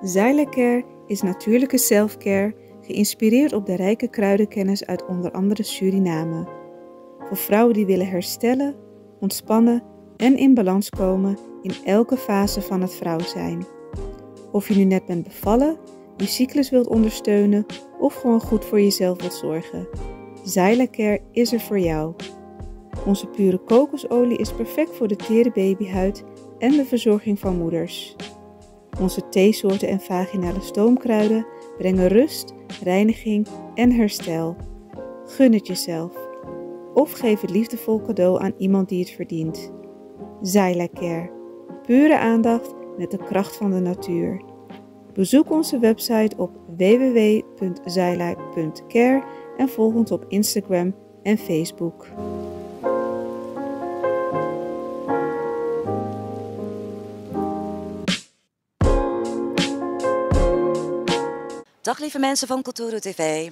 Zylecare is natuurlijke selfcare, geïnspireerd op de rijke kruidenkennis uit onder andere Suriname. Voor vrouwen die willen herstellen, ontspannen en in balans komen in elke fase van het vrouw zijn. Of je nu net bent bevallen, je cyclus wilt ondersteunen of gewoon goed voor jezelf wilt zorgen. Zylecare is er voor jou. Onze pure kokosolie is perfect voor de tere babyhuid en de verzorging van moeders. Onze theesoorten en vaginale stoomkruiden brengen rust, reiniging en herstel. Gun het jezelf. Of geef het liefdevol cadeau aan iemand die het verdient. Zylecare. Pure aandacht met de kracht van de natuur. Bezoek onze website op www.zyla.care en volg ons op Instagram en Facebook. Dag lieve mensen van Cultura TV.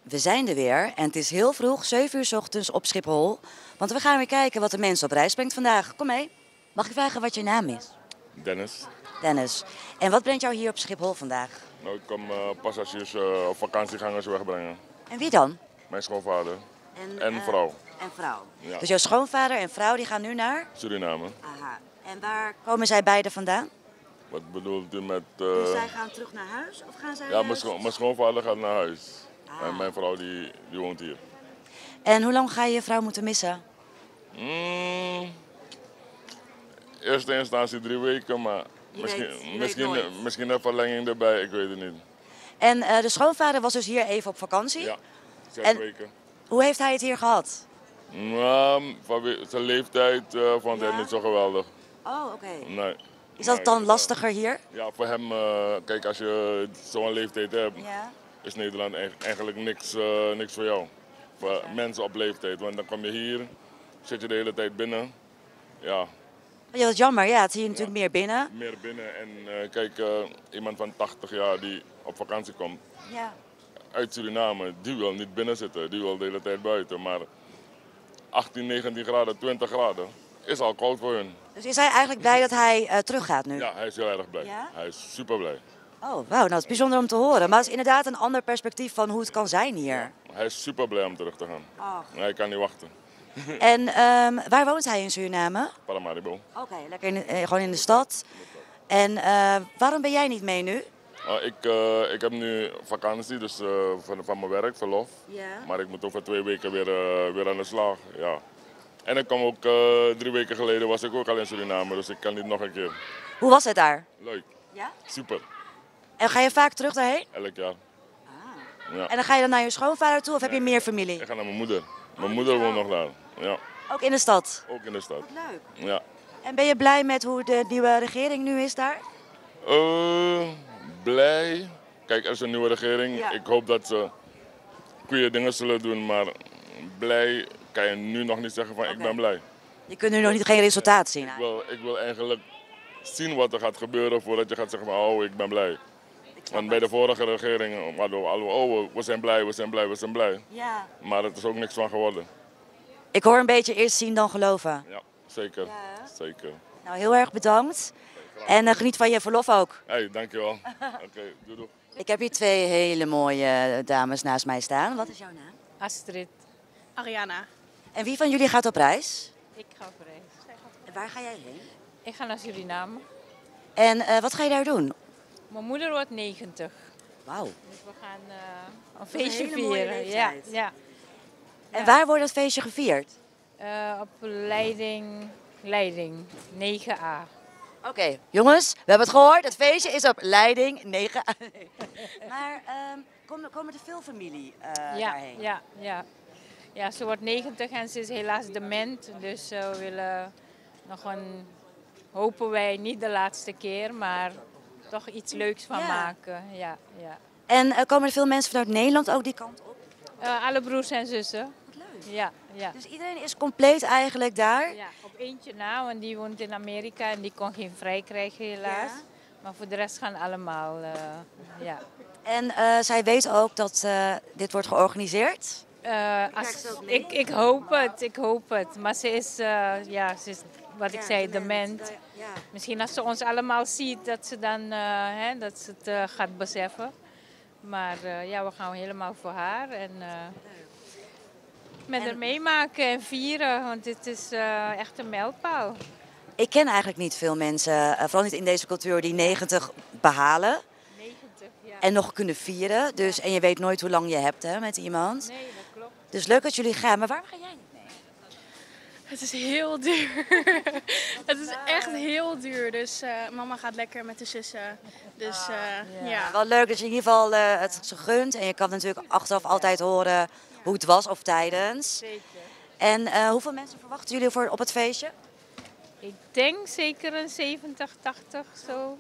We zijn er weer en het is heel vroeg, 7 uur 's ochtends op Schiphol. Want we gaan weer kijken wat de mensen op reis brengt vandaag. Kom mee. Mag ik vragen wat je naam is? Dennis. Dennis. En wat brengt jou hier op Schiphol vandaag? Nou, ik kom passagiers of vakantiegangers wegbrengen. En wie dan? Mijn schoonvader en vrouw. En vrouw. Ja. Dus jouw schoonvader en vrouw die gaan nu naar? Suriname. Aha. En waar komen zij beiden vandaan? Wat bedoelt u met... Dus zij gaan terug naar huis of gaan zij Ja, naar mijn schoonvader gaat naar huis. Ah. En mijn vrouw die woont hier. En hoe lang ga je je vrouw moeten missen? Eerste instantie 3 weken, maar Je weet nooit. misschien een verlenging erbij, ik weet het niet. En de schoonvader was dus hier even op vakantie. Ja, 6 En- weken. Hoe heeft hij het hier gehad? Nou, zijn leeftijd vond hij Ja? niet zo geweldig. Oh, oké. Nee. Is dat dan lastiger hier? Ja, voor hem, kijk, als je zo'n leeftijd hebt, Ja. is Nederland eigenlijk niks voor jou. Voor mensen op leeftijd. Want dan kom je hier, zit je de hele tijd binnen. Ja, Ja, wat jammer. Ja, het is hier natuurlijk meer binnen. meer binnen. En kijk, iemand van 80 jaar die op vakantie komt Ja. uit Suriname, die wil niet binnen zitten. Die wil de hele tijd buiten. Maar 18, 19 graden, 20 graden is al koud voor hun. Dus is hij eigenlijk blij dat hij teruggaat nu? Ja, hij is heel erg blij. Ja? Hij is super blij. Oh, wauw. Nou, dat is bijzonder om te horen. Maar het is inderdaad een ander perspectief van hoe het kan zijn hier. Hij is super blij om terug te gaan. Ach. Hij kan niet wachten. En waar woont hij in Suriname? Paramaribo. Oké, lekker gewoon in de stad. En waarom ben jij niet mee nu? Ik heb nu vakantie, dus van mijn werk, verlof. Ja. Maar ik moet over 2 weken weer aan de slag. Ja. En ik kwam ook 3 weken geleden was ik ook al in Suriname, dus ik kan niet nog een keer. Hoe was het daar? Leuk, Ja. super, En ga je vaak terug daarheen? elk jaar. Ja. En dan ga je dan naar je schoonvader toe of heb je meer Ik familie? ga naar mijn moeder. Mijn moeder woont nog daar. Ja, Ook in de stad? ook in de stad. Leuk. Ja. En ben je blij met hoe de nieuwe regering nu is daar? Blij. Kijk, er is een nieuwe regering. Ja. Ik hoop dat ze goede dingen zullen doen, maar blij kan je nu nog niet zeggen van ik ben blij. Je kunt nu nog niet geen resultaat zien. Ik wil eigenlijk zien wat er gaat gebeuren voordat je gaat zeggen van oh, ik ben blij. Want bij de vorige regering hadden we al, we zijn blij, we zijn blij, we zijn blij. Ja. Maar het is ook niks van geworden. Ik hoor een beetje eerst zien dan geloven. Ja, zeker. Ja. Zeker. Nou, heel erg bedankt. En geniet van je verlof ook. Hey, dankjewel. Oké, doei doei. Ik heb hier 2 hele mooie dames naast mij staan. Wat is jouw naam? Astrid. Ariana. En wie van jullie gaat op reis? Ik ga op reis. En waar ga jij heen? Ik ga naar Suriname. En wat ga je daar doen? Mijn moeder wordt 90. Wauw. Dus we gaan een is een feestje hele mooie vieren. leeftijd. Ja. En waar wordt dat feestje gevierd? Op Leiding 9A. Oké, jongens, we hebben het gehoord. Het feestje is op Leiding 9. Maar komen er veel familie daarheen? Ja, ze wordt 90 en ze is helaas dement. Dus we willen hopen wij niet de laatste keer, maar toch iets leuks van Ja. maken. Ja. En komen er veel mensen vanuit Nederland ook die kant op? Alle broers en zussen. Wat leuk. Ja. Dus iedereen is compleet eigenlijk daar? Ja, op eentje na, want die woont in Amerika en die kon geen vrij krijgen helaas. Ja. Maar voor de rest gaan allemaal, ja. En zij weet ook dat dit wordt georganiseerd? Ik hoop het. Maar ze is wat ik zei, dement. Ja. Misschien als ze ons allemaal ziet, dat ze dan dat ze het gaat beseffen. Maar we gaan helemaal voor haar. En met haar meemaken en vieren, want dit is echt een mijlpaal. Ik ken eigenlijk niet veel mensen, vooral niet in deze cultuur, die 90 behalen. 90, ja. En nog kunnen vieren. Dus, en je weet nooit hoe lang je hebt hè, met iemand. Nee, dat klopt. Dus leuk dat jullie gaan. Maar waarom ga jij niet mee? Het is heel duur. Het is echt heel duur. Dus mama gaat lekker met de zussen. Dus ja. Wel leuk dat je in ieder geval het ze gunt. En je kan natuurlijk achteraf altijd horen hoe het was of tijdens. Zeker. En hoeveel mensen verwachten jullie op het feestje? Ik denk zeker een 70, 80 zo.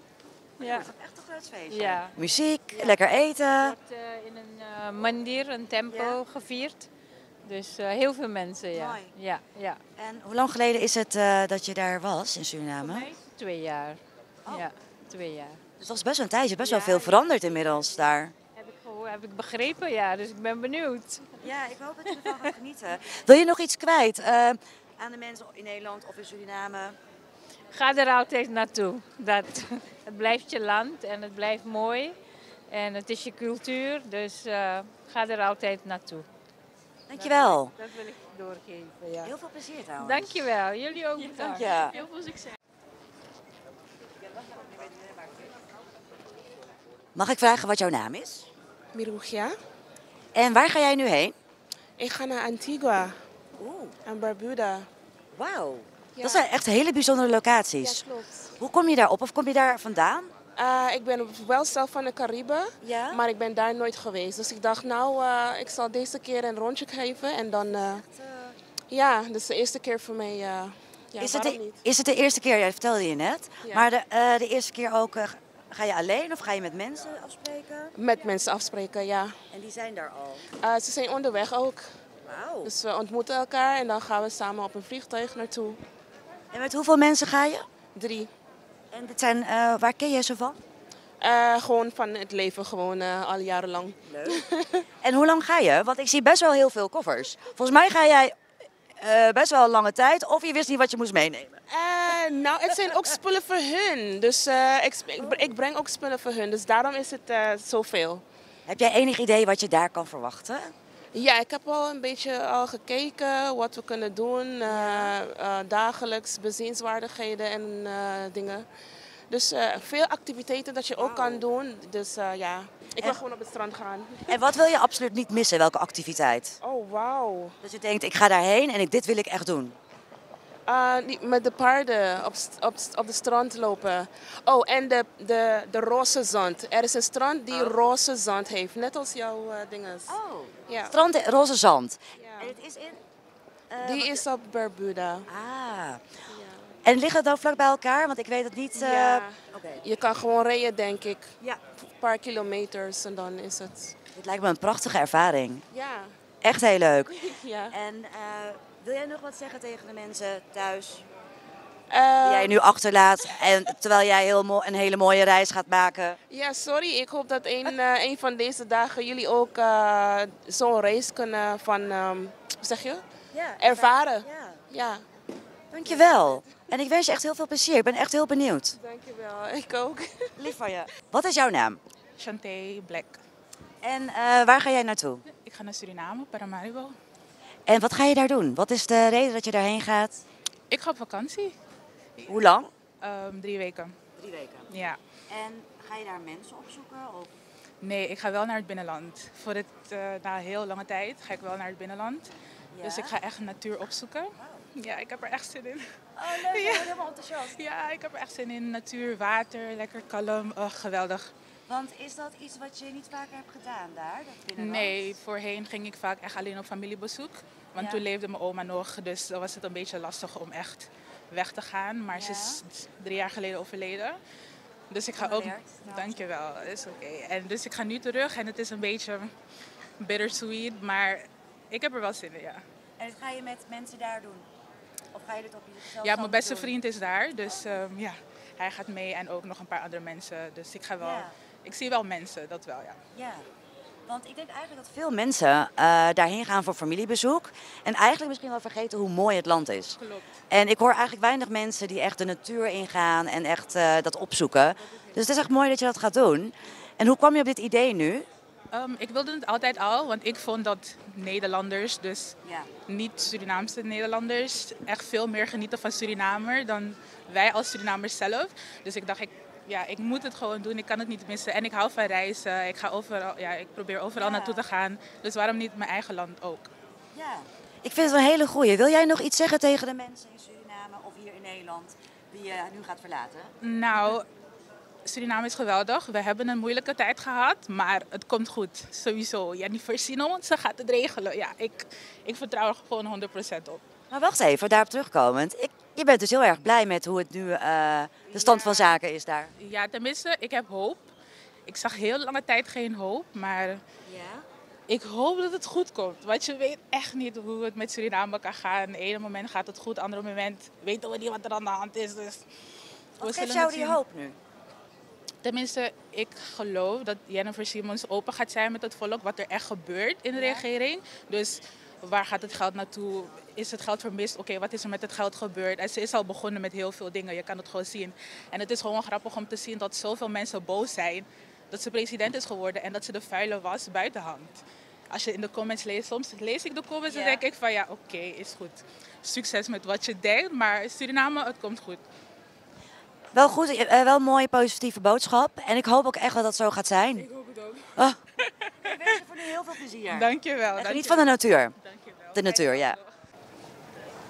Ja. Echt een groot feestje. Ja. Muziek, lekker eten. Wordt in een mandir, een tempel gevierd. Dus heel veel mensen, ja. Mooi. Ja. En hoe lang geleden is het dat je daar was in Suriname? Voor mij is het 2 jaar. Oh. Ja, 2 jaar. Dus dat is best wel een tijdje, best wel veel veranderd inmiddels daar. Heb ik begrepen, ja. Dus ik ben benieuwd. Ja, ik hoop dat je ervan gaat genieten. Wil je nog iets kwijt aan de mensen in Nederland of in Suriname? Ga er altijd naartoe. Het blijft je land en het blijft mooi. En het is je cultuur, dus ga er altijd naartoe. Dankjewel. Dat wil ik doorgeven, ja. Heel veel plezier trouwens. Dankjewel. Jullie ook bedankt. Ja. Heel veel succes. Mag ik vragen wat jouw naam is? Mirugia. En waar ga jij nu heen? Ik ga naar Antigua Oeh, en Barbuda. wauw. Ja. Dat zijn echt hele bijzondere locaties. Ja, klopt. Hoe kom je daar op of kom je daar vandaan? Ik ben wel zelf van de Cariben, Ja. maar ik ben daar nooit geweest. Dus ik dacht, ik zal deze keer een rondje geven. En dan, ja, dus de eerste keer voor mij, ja, waarom niet? Is het de eerste keer, jij vertelde je net, Ja. maar de eerste keer ook, ga je alleen of ga je met mensen afspreken? Met mensen afspreken, ja. En die zijn daar al. Ze zijn onderweg ook. Wauw. Dus we ontmoeten elkaar en dan gaan we samen op een vliegtuig naartoe. En met hoeveel mensen ga je? 3. En dit zijn, waar ken je ze van? Gewoon van het leven, gewoon al jarenlang. Leuk. En hoe lang ga je? Want ik zie best wel heel veel koffers. Volgens mij ga jij best wel een lange tijd of je wist niet wat je moest meenemen. Nou, het zijn ook spullen voor hun. Dus ik breng ook spullen voor hun. Dus daarom is het zoveel. Heb jij enig idee wat je daar kan verwachten? Ja, ik heb al een beetje gekeken wat we kunnen doen. Dagelijks bezienswaardigheden en dingen. Dus veel activiteiten dat je ook kan doen. Dus ja, ik wil gewoon op het strand gaan. En wat wil je absoluut niet missen? Welke activiteit? Oh, wauw. Dat je denkt, ik ga daarheen en dit wil ik echt doen. Met de paarden op de strand lopen. Oh, en de roze zand. Er is een strand die roze zand heeft, net als jouw dinges. Oh. Ja. Strand Roze Zand. Ja. En het is in... Die is op Barbuda. Ah. En liggen het dan vlak bij elkaar? Want ik weet het niet... Ja. Oké. Je kan gewoon rijden, denk ik. Ja. Een paar kilometers en dan is het. Dit lijkt me een prachtige ervaring. Ja. Echt heel leuk. Ja. En wil jij nog wat zeggen tegen de mensen thuis? Eh, Die jij nu achterlaat en terwijl jij een hele mooie reis gaat maken. ja, sorry. Ik hoop dat een van deze dagen jullie ook zo'n reis kunnen hoe zeg je? Ja, Ervaren. Ja. Ja. Dankjewel. En ik wens je echt heel veel plezier. Ik ben echt heel benieuwd. Dankjewel. Ik ook. Lief van je. Wat is jouw naam? Chanté Black. En waar ga jij naartoe? Ik ga naar Suriname, Paramaribo. En wat ga je daar doen? Wat is de reden dat je daarheen gaat? Ik ga op vakantie. Hoe lang? 3 weken. 3 weken. Ja. En ga je daar mensen opzoeken? Of? Nee, ik ga wel naar het binnenland. Na een heel lange tijd ga ik wel naar het binnenland. Ja? Dus ik ga echt natuur opzoeken. Ja, ik heb er echt zin in. Oh leuk, ik ben helemaal enthousiast. Ja, ik heb er echt zin in. Natuur, water, lekker kalm. Oh, geweldig. Want is dat iets wat je niet vaker hebt gedaan daar? Dat binnenland? Nee, voorheen ging ik vaak echt alleen op familiebezoek. Want Ja. toen leefde mijn oma nog, dus dan was het een beetje lastig om echt weg te gaan. Maar ze is 3 jaar geleden overleden. Dus ik ga ook... Condoleerd, Dankjewel, is oké. En dus ik ga nu terug en het is een beetje bittersweet, maar ik heb er wel zin in, ja. En dat ga je met mensen daar doen? Of ga je dit op jezelf? Ja, mijn beste vriend is daar, dus ja, hij gaat mee en ook nog een paar andere mensen. Dus ik ga wel... Ja. Ik zie wel mensen, dat wel, ja. Ja. Want ik denk eigenlijk dat veel mensen daarheen gaan voor familiebezoek. En eigenlijk misschien wel vergeten hoe mooi het land is. Klopt. En ik hoor eigenlijk weinig mensen die echt de natuur ingaan en echt dat opzoeken. Dus het is echt mooi dat je dat gaat doen. En hoe kwam je op dit idee nu? Ik wilde het altijd al, want ik vond dat Nederlanders, dus Ja. niet Surinaamse Nederlanders, echt veel meer genieten van Surinamer dan wij als Surinamers zelf. Dus ik dacht, ik moet het gewoon doen, ik kan het niet missen. En ik hou van reizen, ik probeer overal naartoe te gaan. Dus waarom niet mijn eigen land ook? Ja. Ik vind het een hele goeie. Wil jij nog iets zeggen tegen de mensen in Suriname of hier in Nederland die je nu gaat verlaten? Nou, Suriname is geweldig. We hebben een moeilijke tijd gehad, maar het komt goed. Sowieso. Ja, die Versino, ze gaat het regelen. Ja, ik vertrouw er gewoon 100% op. Maar wacht even, daarop terugkomend. Je bent dus heel erg blij met hoe het nu de stand van zaken is daar. Ja, tenminste, ik heb hoop. Ik zag heel lange tijd geen hoop, maar Ja? ik hoop dat het goed komt. Want je weet echt niet hoe het met Suriname kan gaan. Het ene moment gaat het goed, het andere moment weten we niet wat er aan de hand is. Dus Wat geeft jou die hoop nu? Tenminste, ik geloof dat Jennifer Simons open gaat zijn met het volk wat er echt gebeurt in de regering. Dus waar gaat het geld naartoe? Is het geld vermist? Oké, wat is er met het geld gebeurd? En ze is al begonnen met heel veel dingen, je kan het gewoon zien. En het is gewoon grappig om te zien dat zoveel mensen boos zijn dat ze president is geworden en dat ze de vuile was buiten hangt. Als je in de comments leest, soms lees ik de comments en denk ik van ja, oké, is goed. Succes met wat je denkt, maar Suriname, het komt goed. Wel goed, wel een mooie positieve boodschap. En ik hoop ook echt dat dat zo gaat zijn. Ik hoop het ook. Oh. Ik wens je voor nu heel veel plezier. Dankjewel. En geniet van de natuur. Dankjewel. De natuur, ja.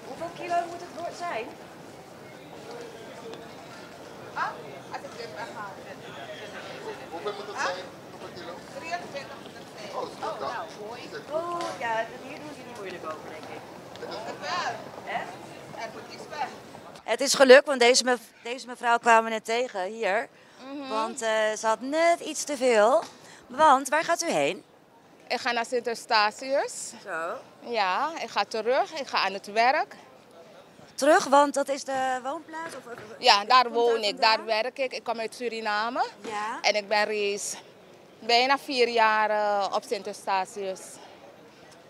Hoeveel kilo moet het zijn? Hoeveel moet het zijn? Hoeveel kilo? 23 Oh, is dat dan? Oh ja, hier doen ze niet moeilijk over, denk ik. Echt? Er moet iets weg. Het is geluk, want deze mevrouw kwamen we net tegen hier. Want ze had net iets te veel. Want waar gaat u heen? Ik ga naar Sint-Eustatius. Zo. Ja, ik ga terug. Ik ga aan het werk. Terug, want dat is de woonplaats? Of, Ja, daar komt woon uit ik. vandaan? Daar werk ik. Ik kom uit Suriname. Ja. En ik ben reeds bijna 4 jaar op Sint-Eustatius.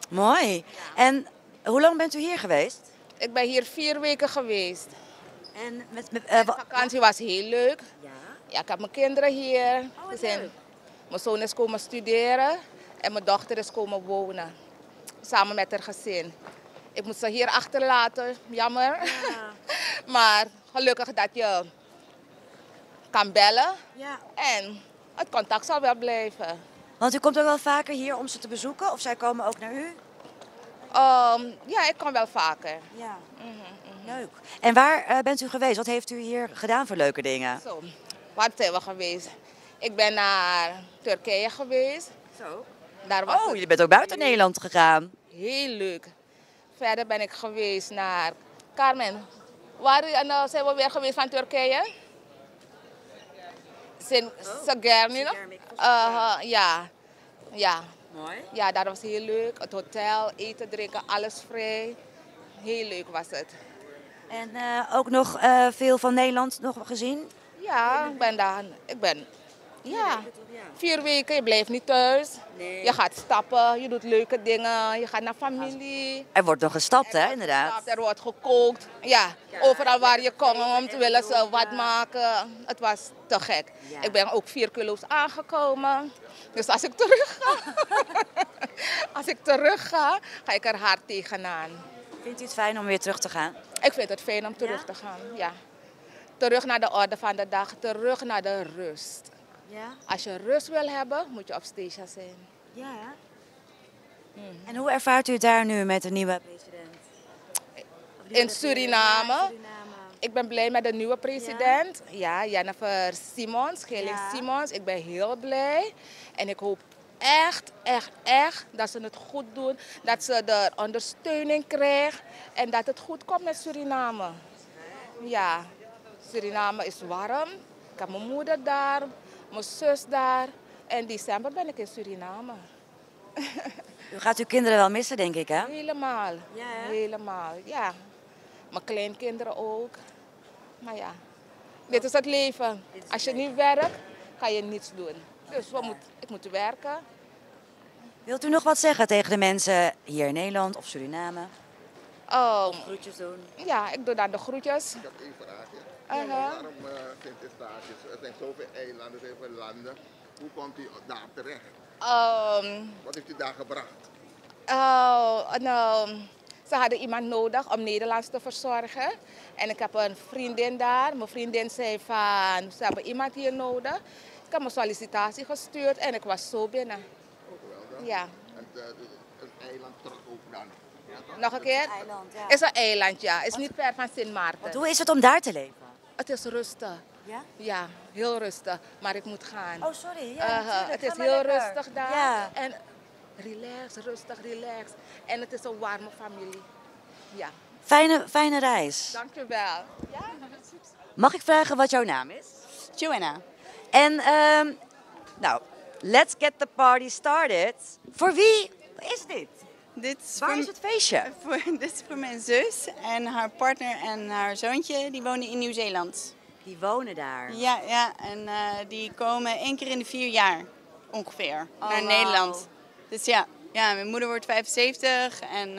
Mooi. En hoe lang bent u hier geweest? Ik ben hier 4 weken geweest. En De vakantie was heel leuk. ja. Ja, ik heb mijn kinderen hier. wat Ze zijn- leuk. Mijn zoon is komen studeren en mijn dochter is komen wonen. Samen met haar gezin. Ik moet ze hier achterlaten, jammer. Maar gelukkig dat je kan bellen Ja. en het contact zal wel blijven. Want u komt ook wel vaker hier om ze te bezoeken? Of zij komen ook naar u? Ja, ik kom wel vaker. Ja. Leuk. En waar bent u geweest? Wat heeft u hier gedaan voor leuke dingen? Zo, waar zijn we geweest? Ik ben naar Turkije geweest. Zo. Daar was Oh, het je bent ook buiten Nederland gegaan. heel leuk. Verder ben ik geweest naar Carmen. Waar zijn we weer geweest van Turkije? Sagerni nog? Ja. Ja. Mooi. Ja, dat was heel leuk. Het hotel, eten, drinken, alles vrij. Heel leuk was het. En ook nog veel van Nederland nog gezien? Ja, ik ben 4 weken, je blijft niet thuis. Nee. Je gaat stappen, je doet leuke dingen, je gaat naar familie. Er wordt nog gestapt, hè, inderdaad. Er wordt gekookt. Ja, overal waar je komt willen ze wat maken. Het was te gek. Ja. Ik ben ook 4 kilo's aangekomen. Dus als ik terug ga, ga ik er hard tegenaan. Vindt u het fijn om weer terug te gaan? Ik vind het fijn om terug te gaan, ja. Terug naar de orde van de dag, terug naar de rust. Ja. Als je rust wil hebben, moet je op station zijn. Ja. En hoe ervaart u het daar nu met de nieuwe president? In Suriname. Ik ben blij met de nieuwe president. Ja, Jennifer Simons, Geling Simons. Ik ben heel blij. En ik hoop echt dat ze het goed doen. Dat ze de ondersteuning krijgt. En dat het goed komt met Suriname. Ja, Suriname is warm. Ik heb mijn moeder daar, mijn zus daar. En december ben ik in Suriname. U gaat uw kinderen wel missen, denk ik, hè? Helemaal. Ja, hè? Helemaal, ja. Mijn kleinkinderen ook. Maar ja, dit is het leven. Als je niet werkt, kan je niets doen. Dus ik moet werken. Wilt u nog wat zeggen tegen de mensen hier in Nederland of Suriname? Groetjes doen. Ja, ik doe dan de groetjes. Ik heb één vraagje. Waarom Sint-Eustatius? Er zijn zoveel eilanden, zoveel landen. Hoe komt u daar terecht? Wat heeft u daar gebracht? Ze hadden iemand nodig om Nederlands te verzorgen. En ik heb een vriendin daar. Mijn vriendin zei van, ze hebben iemand hier nodig. Ik heb mijn sollicitatie gestuurd en ik was zo binnen. Geweldig. Ja. En een eiland terug ook dan. Ja, toch? Nog een keer? Eiland, ja. Is een eiland, ja. Is niet ver van Sint Maarten. Want hoe is het om daar te leven? Het is rustig. Ja? Ja, heel rustig. Maar ik moet gaan. Oh, sorry. Ja, Het is heel rustig daar. Ja. En rustig, relax. En het is een warme familie. Ja. Fijne reis. Dankjewel. Mag ik vragen wat jouw naam is? Joanna. En nou, let's get the party started. Voor wie is dit? Waar is het feestje? Dit is voor mijn zus en haar partner en haar zoontje. Die wonen in Nieuw-Zeeland. Die wonen daar. Ja. En die komen 1 keer in de 4 jaar ongeveer naar wauw. Nederland. Dus ja, mijn moeder wordt 75 en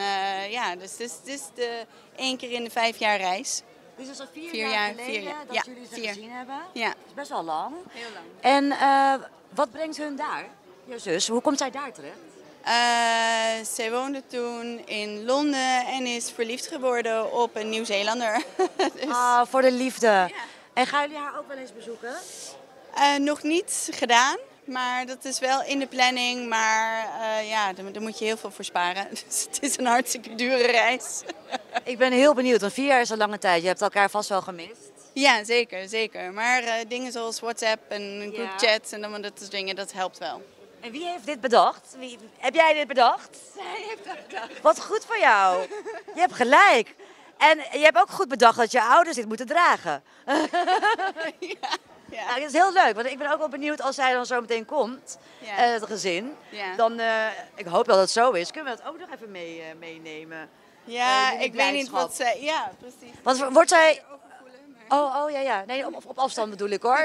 dus dit is de 1 keer in de 5 jaar reis. Dus dat is al 4 4 jaar jaar, geleden 4 jaar. dat Ja, jullie ze 4. gezien hebben. Ja. Dat is best wel lang. Heel lang. En wat brengt hun daar? Je zus, hoe komt zij daar terecht? Zij woonde toen in Londen en is verliefd geworden op een Nieuw-Zeelander. Dus, Voor de liefde. En gaan jullie haar ook wel eens bezoeken? nog niet gedaan, maar dat is wel in de planning. Maar daar moet je heel veel voor sparen. Dus het is een hartstikke dure reis. Ik ben heel benieuwd, want 4 jaar is een lange tijd. Je hebt elkaar vast wel gemist. Ja, zeker. Maar dingen zoals WhatsApp en groupchats en dat soort dingen, dat helpt wel. En wie heeft dit bedacht? Heb jij dit bedacht? Zij heeft dat bedacht. Wat goed voor jou. Je hebt gelijk. En je hebt ook goed bedacht dat je ouders dit moeten dragen. Ja. Nou, dat is heel leuk, want ik ben ook wel benieuwd als zij dan zo meteen komt, het gezin. Ja. Dan, ik hoop dat het zo is. Kunnen we dat ook nog even meenemen? Ja, jullie ik weet niet blijdschap. wat zij... Ja, precies. Want wordt zij... Ja. Nee, op afstand bedoel ik hoor.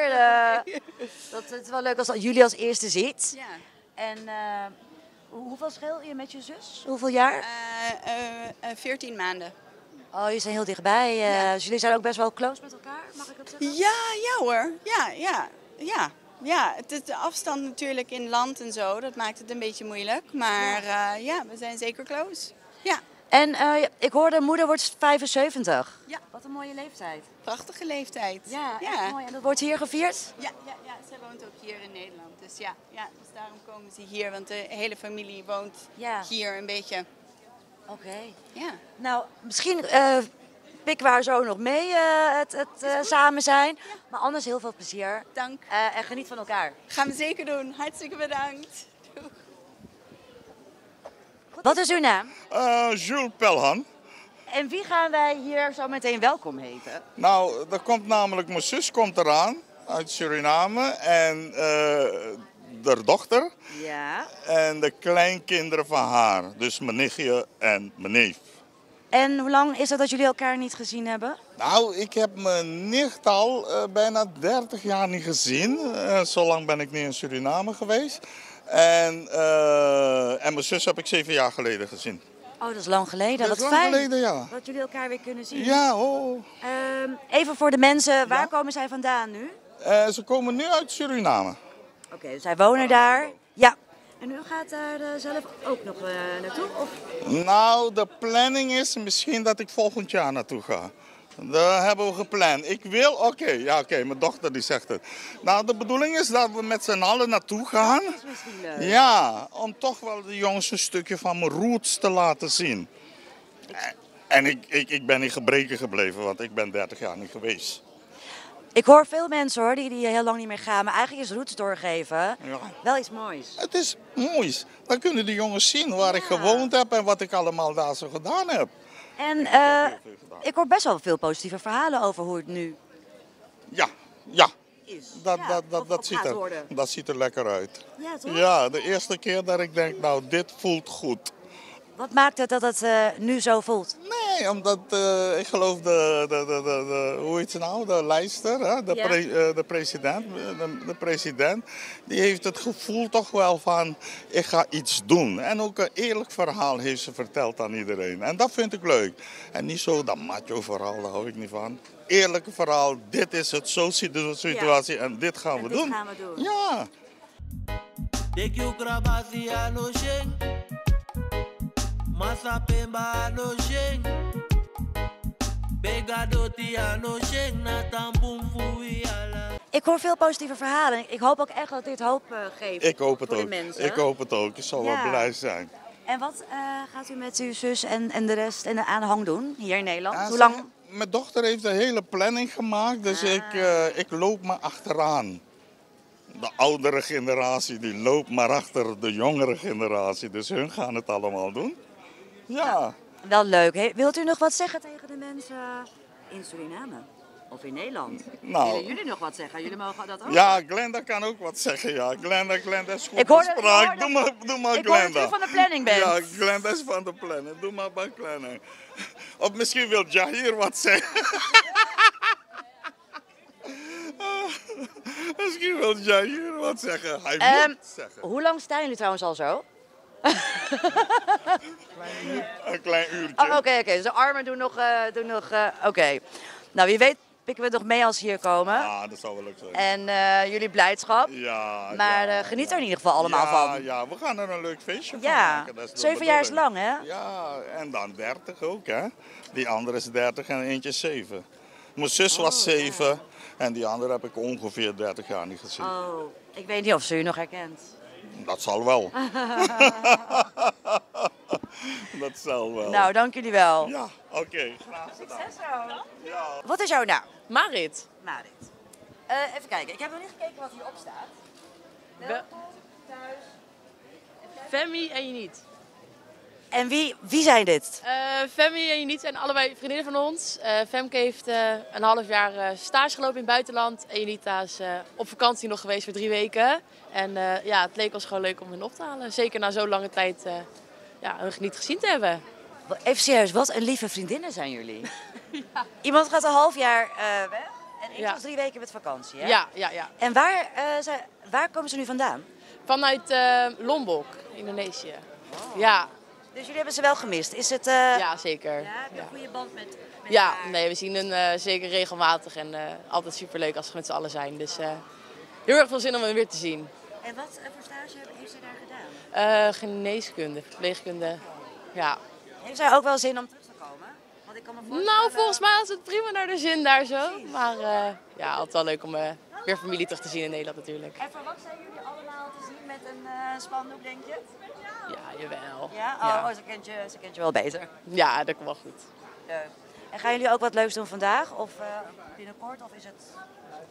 Het is wel leuk als jullie als eerste ziet. Ja. En hoeveel scheel je met je zus? Hoeveel jaar? 14 maanden. Oh, jullie zijn heel dichtbij. Dus jullie zijn ook best wel close met elkaar, mag ik dat zeggen? Ja hoor. Ja, het is de afstand natuurlijk in land en zo. Dat maakt het een beetje moeilijk. Maar we zijn zeker close. Ja. En ik hoorde, moeder wordt 75. Ja. Wat een mooie leeftijd. Prachtige leeftijd. Ja, echt mooi. En dat wordt hier gevierd? Ja. Zij woont ook hier in Nederland. Dus dus daarom komen ze hier. Want de hele familie woont hier een beetje. Oké. Ja. Nou, misschien pikken we haar zo nog mee, het samen zijn. Ja. Maar anders heel veel plezier. Dank. En geniet van elkaar. Gaan we zeker doen. Hartstikke bedankt. Doeg. Wat is uw naam? Jules Pelhan. En wie gaan wij hier zo meteen welkom heten? Nou, er komt namelijk, mijn zus komt eraan uit Suriname en haar dochter. Ja. En de kleinkinderen van haar, dus mijn nichtje en mijn neef. En hoe lang is het dat jullie elkaar niet gezien hebben? Nou, ik heb mijn nicht al bijna 30 jaar niet gezien. Zo lang ben ik niet in Suriname geweest. En mijn zus heb ik 7 jaar geleden gezien. Oh, dat is lang geleden. Dat Wat is lang fijn geleden, ja. dat jullie elkaar weer kunnen zien. Ja, oh. Even voor de mensen, waar komen zij vandaan nu? Ze komen nu uit Suriname. Oké, dus zij wonen daar. Ja. En u gaat daar zelf ook nog naartoe? Of? Nou, de planning is misschien dat ik volgend jaar naartoe ga. Dat hebben we gepland. Ik wil, oké, mijn dochter die zegt het. Nou, de bedoeling is dat we met z'n allen naartoe gaan. Dat is misschien leuk. Ja, om toch wel de jongens een stukje van mijn roots te laten zien. En ik ben niet gebreken gebleven, want ik ben 30 jaar niet geweest. Ik hoor veel mensen hoor, die heel lang niet meer gaan. Maar eigenlijk is roots doorgeven wel iets moois. Het is moois. Dan kunnen de jongens zien waar ik gewoond heb en wat ik allemaal daar zo gedaan heb. En ik hoor best wel veel positieve verhalen over hoe het nu Ja. is. Dat ziet er lekker uit. Ja, toch? Ja, de eerste keer dat ik denk, nou dit voelt goed. Wat maakt het dat het nu zo voelt? Nee, Nee, omdat ik geloof hoe heet ze nou, de lijster, hè? De president, die heeft het gevoel toch wel van, ik ga iets doen. En ook een eerlijk verhaal heeft ze verteld aan iedereen. En dat vind ik leuk. En niet zo dat macho verhaal, daar hou ik niet van. Eerlijke verhaal, dit is het, zo ziet de situatie en dit gaan we doen. Ja. Ik hoor veel positieve verhalen. Ik hoop ook echt dat dit hoop geeft. Ik hoop het voor ook. de mensen. Ik hoop het ook. Ik zal wel blij zijn. En wat gaat u met uw zus en de rest en de aanhang doen hier in Nederland? Hoe lang? Mijn dochter heeft een hele planning gemaakt, dus ik loop maar achteraan. De oudere generatie die loopt maar achter de jongere generatie, dus hun gaan het allemaal doen. Ja. Wel leuk. Wilt u nog wat zeggen tegen de mensen in Suriname? Of in Nederland? Nou, willen jullie nog wat zeggen? Jullie mogen dat ook. Ja, Glenda kan ook wat zeggen. Ja. Glenda is goed ik hoor gespraakt. Doe maar ik Glenda. Ik hoor dat u van de planning bent. Ja, Glenda is van de planning. Doe maar bij planning. Of misschien wil Jahir wat zeggen. Misschien wil Jahir wat zeggen. Hij moet zeggen. Hoe lang staan jullie trouwens al zo? Een klein uurtje. Oh, oké. Dus de armen doen nog... Oké. Nou, wie weet pikken we het nog mee als ze hier komen. Ja, dat zou wel leuk zijn. En jullie blijdschap. Ja. Maar geniet er in ieder geval allemaal van. Ja, we gaan er een leuk feestje van maken. Dat is 7 jaar is lang, hè? Ja, en dan 30 ook, hè. Die andere is 30 en eentje is 7. Mijn zus was 7 en die andere heb ik ongeveer 30 jaar niet gezien. Oh, ik weet niet of ze u nog herkent. Dat zal wel. Dat zal wel. Nou, dank jullie wel. Ja, oké. Graag gedaan. Succes zo. Ja. Wat is jouw naam? Marit. Marit. Even kijken, ik heb nog niet gekeken wat hierop staat. Welkom thuis. Femi en Jeniet. En wie zijn dit? Femi en Jeniet zijn allebei vriendinnen van ons. Femke heeft een half jaar stage gelopen in het buitenland. En Jenita is op vakantie nog geweest voor 3 weken. En ja, het leek ons gewoon leuk om hen op te halen. Zeker na zo'n lange tijd hun niet gezien te hebben. Even serieus, wat een lieve vriendinnen zijn jullie. Ja. Iemand gaat een half jaar weg en ik was 3 weken met vakantie, hè? Ja. En waar komen ze nu vandaan? Vanuit Lombok, Indonesië. Oh. Ja. Dus jullie hebben ze wel gemist? Is het, Ja, zeker. Ja, heb je een goede band met haar? Nee, we zien hen zeker regelmatig en altijd superleuk als we met z'n allen zijn. Dus heel erg veel zin om hem weer te zien. En wat voor stage heeft ze daar gedaan? Geneeskunde, verpleegkunde, ja. Heeft zij ook wel zin om terug te komen? Want ik kan me voorstellen... Nou, volgens mij is het prima naar de zin daar zo. Precies. Maar ja, altijd wel leuk om weer familie terug te zien in Nederland natuurlijk. En verwacht zijn jullie allemaal te zien met een spandoek, denk je? Ja, jawel. Ja? Oh, ze kent je wel beter. Ja, dat komt wel goed. Leuk. En gaan jullie ook wat leuks doen vandaag? Of binnenkort? Of is het...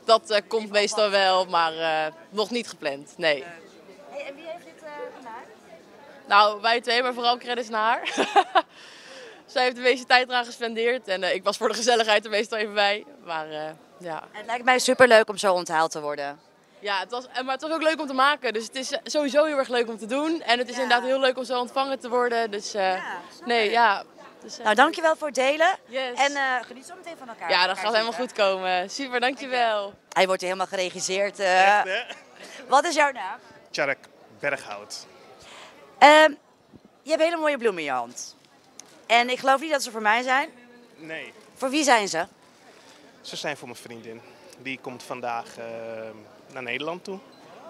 Dat komt meestal wel, maar nog niet gepland. Nee. Hey, en wie heeft dit gemaakt? Nou, wij twee, maar vooral credits naar haar. Zij heeft de meeste tijd eraan gespendeerd. En ik was voor de gezelligheid er meestal even bij. Maar ja. Het lijkt mij superleuk om zo onthaald te worden. Ja, maar het was ook leuk om te maken. Dus het is sowieso heel erg leuk om te doen. En het is inderdaad heel leuk om zo ontvangen te worden. Dus nee, ja. Dus, nou, dankjewel voor het delen. Yes. En geniet zo meteen van elkaar. Ja, dat gaat helemaal goed komen. Super, dankjewel. Hij wordt hier helemaal geregisseerd. Echt, hè? Wat is jouw naam? Tjark Berghout. Je hebt hele mooie bloemen in je hand. En ik geloof niet dat ze voor mij zijn. Nee. Voor wie zijn ze? Ze zijn voor mijn vriendin. Die komt vandaag naar Nederland toe.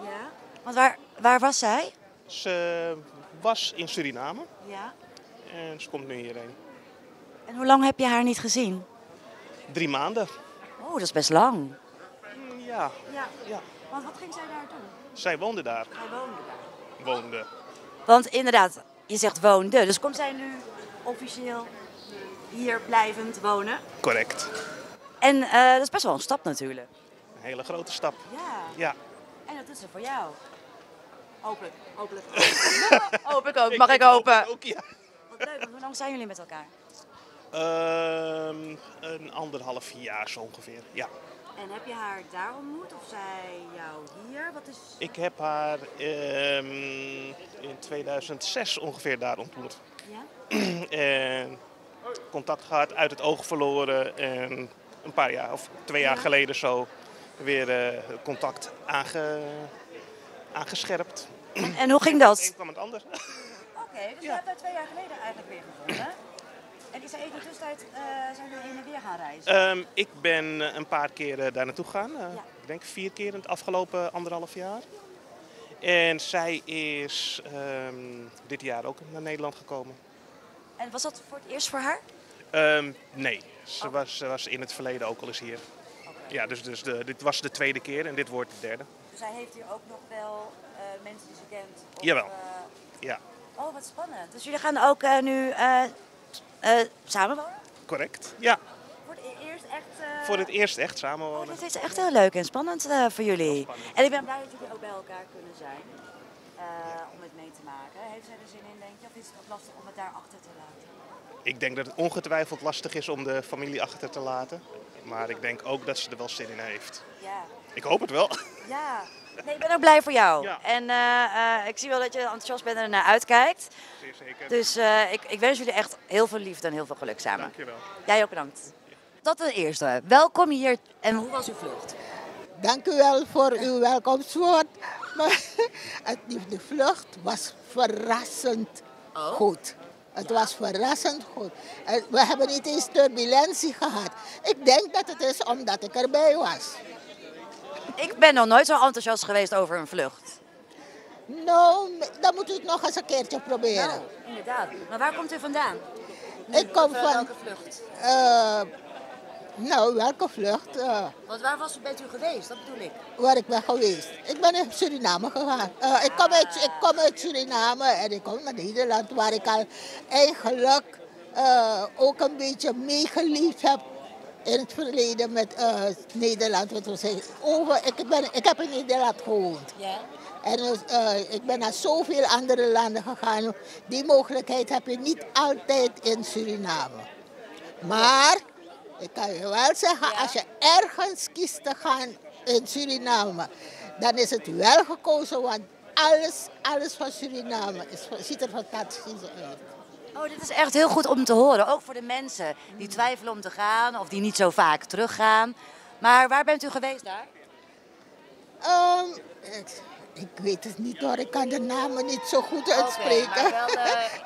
Ja. Want waar was zij? Ze was in Suriname. Ja. En ze komt nu hierheen. En hoe lang heb je haar niet gezien? 3 maanden. Oh, dat is best lang. Ja. Want wat ging zij daar doen? Zij woonde daar. Zij woonde daar. Woonde. Want inderdaad, je zegt woonde. Dus komt zij nu officieel hier blijvend wonen? Correct. En dat is best wel een stap natuurlijk. Een hele grote stap. Ja. En dat is er voor jou. Hopelijk. Hoop ik ook. Mag ik hopen? Ook, ja. Wat leuk. Hoe lang zijn jullie met elkaar? Een 1,5 jaar zo ongeveer, ja. En heb je haar daar ontmoet of zij jou hier? Wat is... Ik heb haar in 2006 ongeveer daar ontmoet. Ja? En contact gehad, uit het oog verloren. En een paar jaar, of 2 jaar geleden zo, weer contact aangescherpt. En hoe ging dat? Het een kwam het ander. Oké, dus je hebt daar 2 jaar geleden eigenlijk weer gevonden. En is er even in de tussentijd zijn we heen en weer gaan reizen? Ik ben een paar keer daar naartoe gegaan. Ik denk 4 keer in het afgelopen 1,5 jaar. En zij is dit jaar ook naar Nederland gekomen. En was dat voor het eerst voor haar? Nee, ze was in het verleden ook al eens hier. Ja, dus dit was de 2e keer en dit wordt de 3e. Dus zij heeft hier ook nog wel mensen die ze kent? Of, Jawel, ja. Oh, wat spannend. Dus jullie gaan ook nu samenwonen? Correct, ja. Voor het eerst echt... Voor het eerst echt samenwonen. Oh, dat is echt heel leuk en spannend voor jullie. En ik ben blij dat jullie ook bij elkaar kunnen zijn. Om het mee te maken. Heeft zij er zin in, denk je? Of is het lastig om het daar achter te laten? Ik denk dat het ongetwijfeld lastig is om de familie achter te laten. Maar ik denk ook dat ze er wel zin in heeft. Ja. Ik hoop het wel. Ja. Nee, ik ben ook blij voor jou. Ja. En ik zie wel dat je enthousiast bent en er naar uitkijkt. Zeer zeker. Dus ik wens jullie echt heel veel liefde en heel veel geluk samen. Dankjewel. Jij ook bedankt. Dat ten eerste. Welkom hier en hoe was uw vlucht? Dank u wel voor uw welkomstwoord. Maar de vlucht was verrassend goed. Het was verrassend goed. We hebben niet eens turbulentie gehad. Ik denk dat het is omdat ik erbij was. Ik ben nog nooit zo enthousiast geweest over een vlucht. Nou, dan moet u het nog eens een keertje proberen. Nou, inderdaad. Maar waar komt u vandaan? Ik kom van... Welke vlucht? Welke vlucht? Want waar bent u geweest? Dat bedoel ik. Waar ik ben geweest. Ik ben in Suriname gegaan. Ik kom uit Suriname en ik kom naar Nederland, waar ik al eigenlijk ook een beetje meegeleefd heb in het verleden met Nederland. Ik heb in Nederland gewoond. Ja. En ik ben naar zoveel andere landen gegaan. Die mogelijkheid heb je niet altijd in Suriname. Maar ik kan je wel zeggen, als je ergens kiest te gaan in Suriname, dan is het wel gekozen, want alles van Suriname ziet er fantastisch uit. Oh, dit is echt heel goed om te horen. Ook voor de mensen die twijfelen om te gaan of die niet zo vaak teruggaan. Maar waar bent u geweest daar? Ik weet het niet hoor, ik kan de namen niet zo goed uitspreken. Okay, maar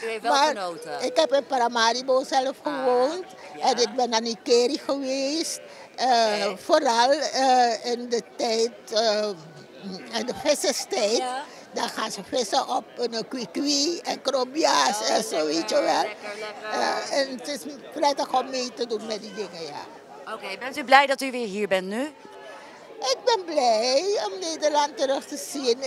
u heeft wel genoten. Ik heb in Paramaribo zelf gewoond en ik ben naar Nikeri geweest. Vooral in de tijd, in de visserstijd. Ja. Dan gaan ze vissen op een kwikwi en krobja's en zo, weet je wel. Lekker. En het is prettig om mee te doen met die dingen, ja. Oké, bent u blij dat u weer hier bent nu? Ik ben blij om Nederland terug te zien.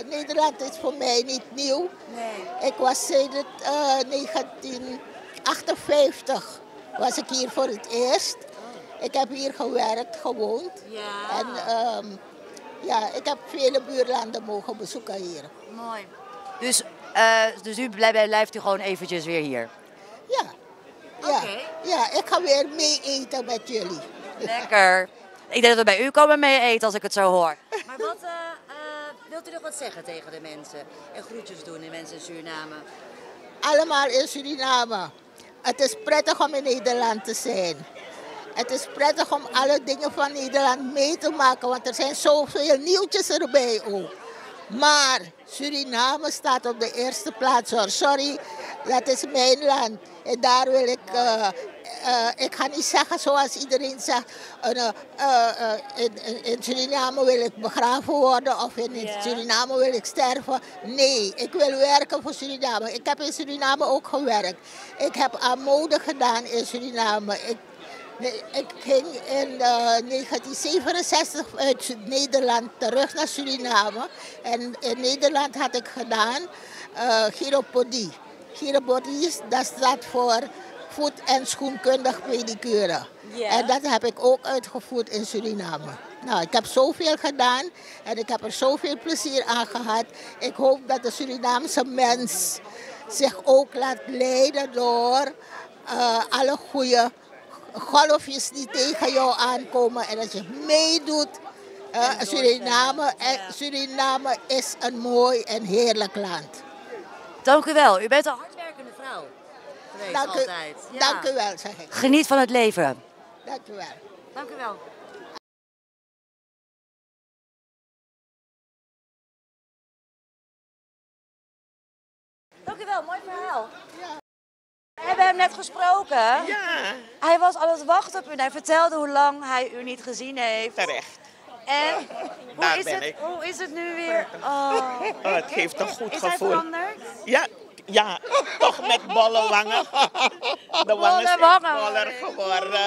Nederland is voor mij niet nieuw. Nee. Ik was sinds 1958 was ik hier voor het eerst. Ik heb hier gewerkt, gewoond. Ja. En ik heb vele buurlanden mogen bezoeken hier. Mooi. Dus u blijft u gewoon eventjes weer hier? Ja. Ja, ik ga weer mee eten met jullie. Lekker. Ik denk dat we bij u komen mee eten als ik het zo hoor. Maar wilt u nog wat zeggen tegen de mensen? En groetjes doen de mensen in Suriname? Allemaal in Suriname. Het is prettig om in Nederland te zijn. Het is prettig om alle dingen van Nederland mee te maken, want er zijn zoveel nieuwtjes erbij ook. Maar Suriname staat op de eerste plaats hoor. Sorry, dat is mijn land. En daar wil ik ga niet zeggen zoals iedereen zegt, in Suriname wil ik begraven worden of in Suriname wil ik sterven. Nee, ik wil werken voor Suriname. Ik heb in Suriname ook gewerkt. Ik heb aan mode gedaan in Suriname. Ik ging in 1967 uit Nederland terug naar Suriname. En in Nederland had ik gedaan chiropodie. Chiropodie, dat staat voor voet- en schoenkundig pedicure. Yeah. En dat heb ik ook uitgevoerd in Suriname. Nou, ik heb zoveel gedaan en ik heb er zoveel plezier aan gehad. Ik hoop dat de Surinaamse mens zich ook laat leiden door alle goede golfjes die tegen jou aankomen. En als je meedoet, Suriname is een mooi en heerlijk land. Dank u wel. U bent een hardwerkende vrouw. geweest, Dank u, altijd. Ja. dank u wel, zeg ik. Geniet van het leven. Dank u wel. Dank u wel. Dank u wel, mooi verhaal. Ja. We hebben hem net gesproken. Ja. Hij was aan het wachten op u. Hij vertelde hoe lang hij u niet gezien heeft. Terecht. En Daar ben ik. hoe is het nu weer? Oh. Het geeft een goed Is gevoel. hij veranderd? Ja, toch met bolle wangen. De wangen zijn boller geworden.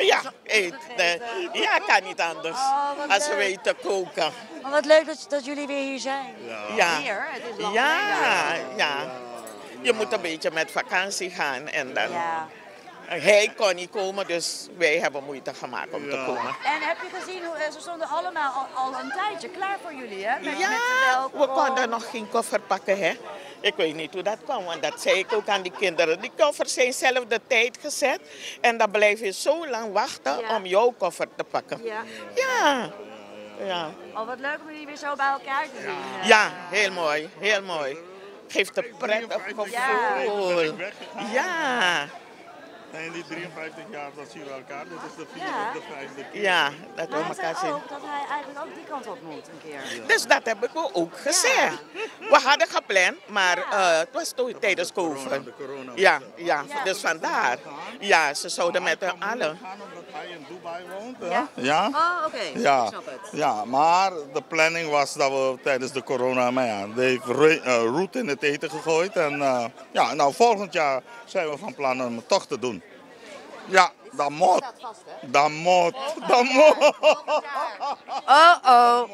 Ja, ja, kan niet anders. Als we weten koken. Maar wat leuk dat jullie weer hier zijn. Ja. Hier, het is lang Ja. Je moet een beetje met vakantie gaan en dan... Hij kon niet komen, dus wij hebben moeite gemaakt om te komen. En heb je gezien, ze stonden allemaal al een tijdje klaar voor jullie, hè? Met We konden nog geen koffer pakken, hè. Ik weet niet hoe dat kwam, want dat zei ik ook aan die kinderen. Die koffers zijn zelf de tijd gezet en dan blijf je zo lang wachten om jouw koffer te pakken. Ja. Oh, wat leuk om jullie weer zo bij elkaar te zien. Ja, heel mooi, heel mooi. Geeft een prettig gevoel. Ja. En in die 53 jaar dat zien we elkaar, dit is de vierde of de vijfde keer. Ja, dat we Maar elkaar hij zei zien. ook dat hij eigenlijk ook die kant op moet een keer. Dus dat heb ik ook gezegd. We hadden gepland, maar het was toen tijdens COVID. Ja, dus vandaar. Ja, ze zouden met hun allen. Omdat hij in Dubai woont. Ja? Oh, oké. Ja. Ik snap het. Ja, maar de planning was dat we tijdens de corona, maar ja, die heeft roet in het eten gegooid. En ja, nou volgend jaar zijn we van plan om het toch te doen. Ja, dat moet. Dat moet. Dat moet.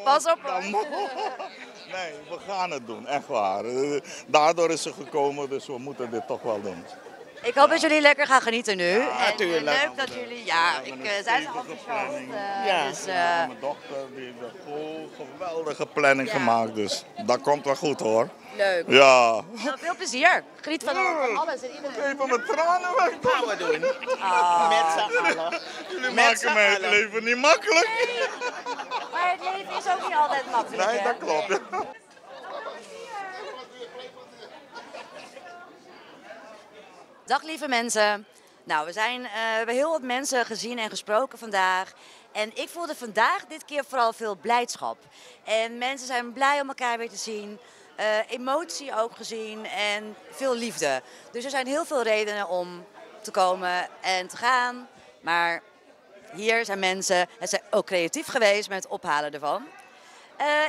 Pas op. Nee, we gaan het doen, echt waar. Daardoor is ze gekomen, dus we moeten dit toch wel doen. Ik hoop dat jullie lekker gaan genieten nu. Ja, en natuurlijk. Leuk dat jullie, zij zijn enthousiast. Dus, mijn dochter die heeft een geweldige planning gemaakt, dus dat komt wel goed hoor. Leuk. Ja. Nou, veel plezier. Geniet van alles en iedereen. Even mijn tranen weg. Gaan we doen. Met z'n allen. Jullie maken mij het leven niet makkelijk. Maar het leven is ook niet altijd makkelijk. Nee, dat klopt. Dag lieve mensen. Nou, we hebben heel wat mensen gezien en gesproken vandaag. En ik voelde vandaag dit keer vooral veel blijdschap. En mensen zijn blij om elkaar weer te zien. Emotie ook gezien en veel liefde. Dus er zijn heel veel redenen om te komen en te gaan. Maar hier zijn mensen, het zijn ook creatief geweest met het ophalen ervan.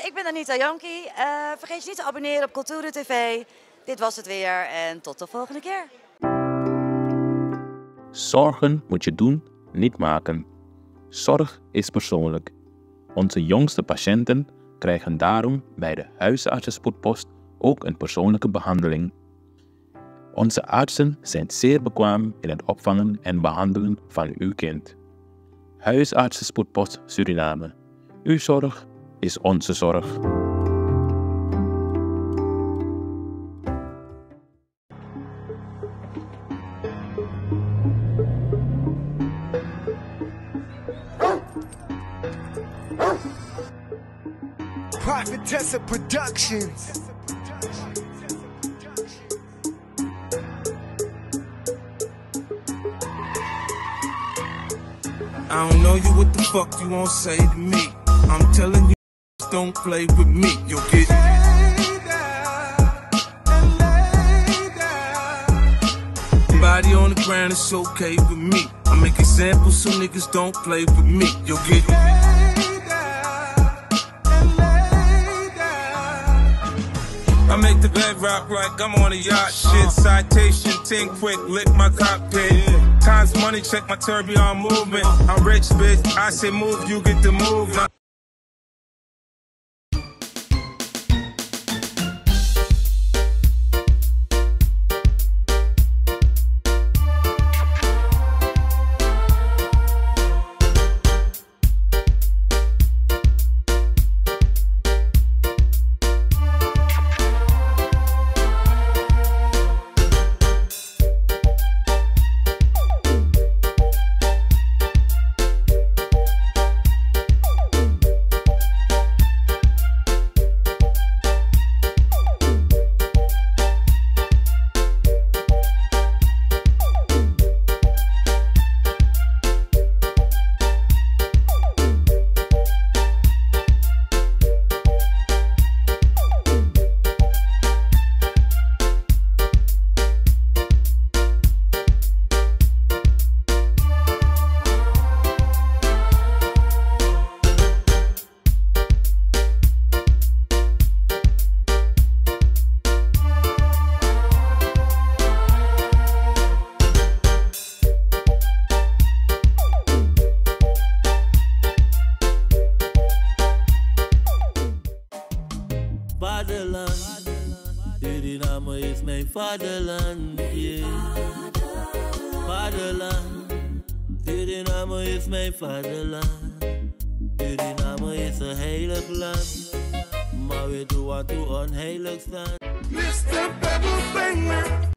Ik ben Anita Janki. Vergeet je niet te abonneren op Cultura TV. Dit was het weer en tot de volgende keer. Zorgen moet je doen, niet maken. Zorg is persoonlijk. Onze jongste patiënten krijgen daarom bij de huisartsenspoedpost ook een persoonlijke behandeling. Onze artsen zijn zeer bekwaam in het opvangen en behandelen van uw kind. Huisartsenspoedpost Suriname. Uw zorg is onze zorg. Prophetessa Productions. I don't know you, what the fuck you won't say to me. I'm telling you, don't play with me. You'll get body on the ground, it's okay with me. I make examples so niggas don't play with me. You'll get I make the bed rock like I'm on a yacht. Shit, citation, think quick, lick my cockpit. Times money, check my tourbillon movement. I'm rich, bitch. I say move, you get the move. vaderland. Suriname is mijn vaderland, yeah. Vaderland. Suriname is mijn vaderland. Suriname is een heilig land. Maar we doen wat we onheilig staan. Mr. Pebble Banger.